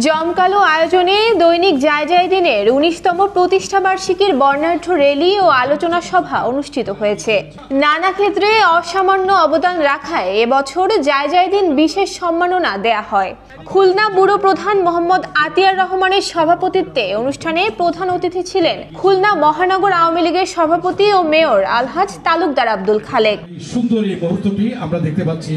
জমকালো আয়োজনে দৈনিক যায় যায় দিনের ১৯তম প্রতিষ্ঠাবার্ষিকীর বর্ণাঢ্য র্যালি ও আলোচনা সভা অনুষ্ঠিত হয়েছে। নানা ক্ষেত্রে অসামান্য অবদান রাখায় এবছর যায় যায় দিন বিশেষ সম্মাননা দেয়া হয়। খুলনা ব্যুরো প্রধান মোহাম্মদ আতিয়ার রহমানের সভাপতিত্বে অনুষ্ঠানে প্রধান অতিথি ছিলেন খুলনা মহানগর আওয়ামী লীগের সভাপতি ও মেয়র আলহাজ তালুকদার আব্দুল খালেক। সুন্দর এই মুহূর্তটি আমরা দেখতে পাচ্ছি।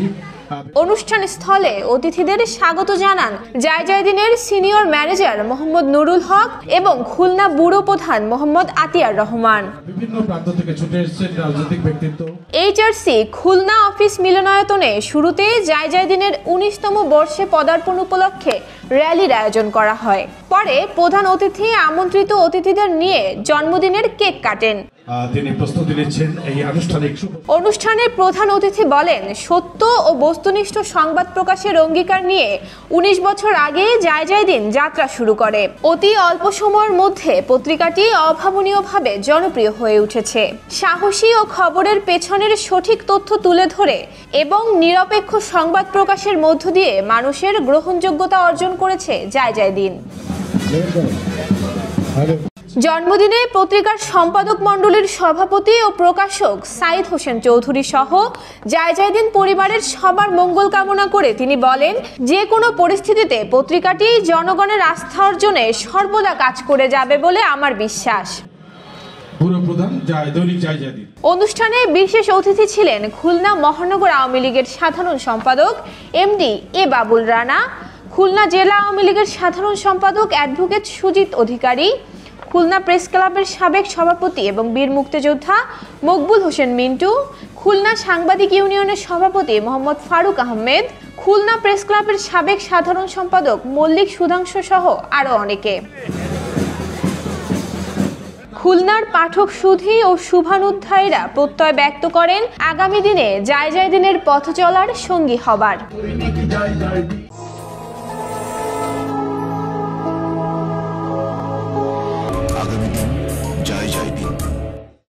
অনুষ্ঠান স্থলে অতিথিদের স্বাগত জানান যায় যায় দিনের সিনিয়র ম্যানেজার মোহাম্মদ নুরুল হক এবং খুলনা ব্যুরো প্রধান মোহাম্মদ আতিয়ার রহমান। বিভিন্ন প্রান্ত থেকে ছুটে এসেছেন রাজনৈতিক ব্যক্তিত্ব। এইচআরসি খুলনা অফিস মিলনায়তনে শুরুতে যায় যায় দিনের ১৯তম বর্ষে পদার্পণ উপলক্ষে র্যালির আয়োজন করা হয়। পরে প্রধান অতিথি আমন্ত্রিত অতিথিদের নিয়ে জন্মদিনের কেক কাটেন। তিনি প্রস্তুতি নিচ্ছেন এই আনুষ্ঠানিক অনুষ্ঠানে প্রধান অতিথি বলেন, সত্য ও বস্তুনিষ্ঠ সংবাদ প্রকাশের অঙ্গীকার নিয়ে ১৯ বছর আগে যায় যায় দিন যাত্রা শুরু করে। অতি অল্প সময়ের মধ্যে পত্রিকাটি অভাবনীয়ভাবে জনপ্রিয় হয়ে উঠেছে। সাহসী ও খবরের পেছনের সঠিক তথ্য তুলে ধরে এবং নিরপেক্ষ সংবাদ প্রকাশের মধ্য দিয়ে মানুষের গ্রহণযোগ্যতা অর্জন করেছে যায় যায় দিন। জন্মদিনে পত্রিকার সম্পাদক মণ্ডলীর সভাপতি ও প্রকাশক সাইদ হোসেন চৌধুরী সহ যায় যায় দিন পরিবারের সবার মঙ্গল কামনা করে তিনি বলেন, যে কোনো পরিস্থিতিতে পত্রিকাটি জনগণের আস্থা অর্জনে সর্বদা কাজ করে যাবে বলে আমার বিশ্বাস। অনুষ্ঠানে বিশেষ অতিথি ছিলেন খুলনা মহানগর আওয়ামী লীগের সাধারণ সম্পাদক এমডি এ বাবুল রানা, খুলনা জেলা আওয়ামী লীগের সাধারণ সম্পাদক অ্যাডভোকেট সুজিত অধিকারী, খুলনা প্রেস ক্লাবের সাবেক সভাপতি এবং বীর মুক্তিযোদ্ধা মকবুল হোসেন মিন্টু, খুলনা সাংবাদিক ইউনিয়নের সভাপতি মোহাম্মদ ফারুক আহমেদ, খুলনা প্রেস ক্লাবের সাবেক সাধারণ সম্পাদক মল্লিক সুধাংশু সহ আরও অনেকে। খুলনার পাঠক সুধী ও শুভানুধ্যায়ীরা প্রত্যয় ব্যক্ত করেন আগামী দিনে যায় যায় দিনের পথ চলার সঙ্গী হবার।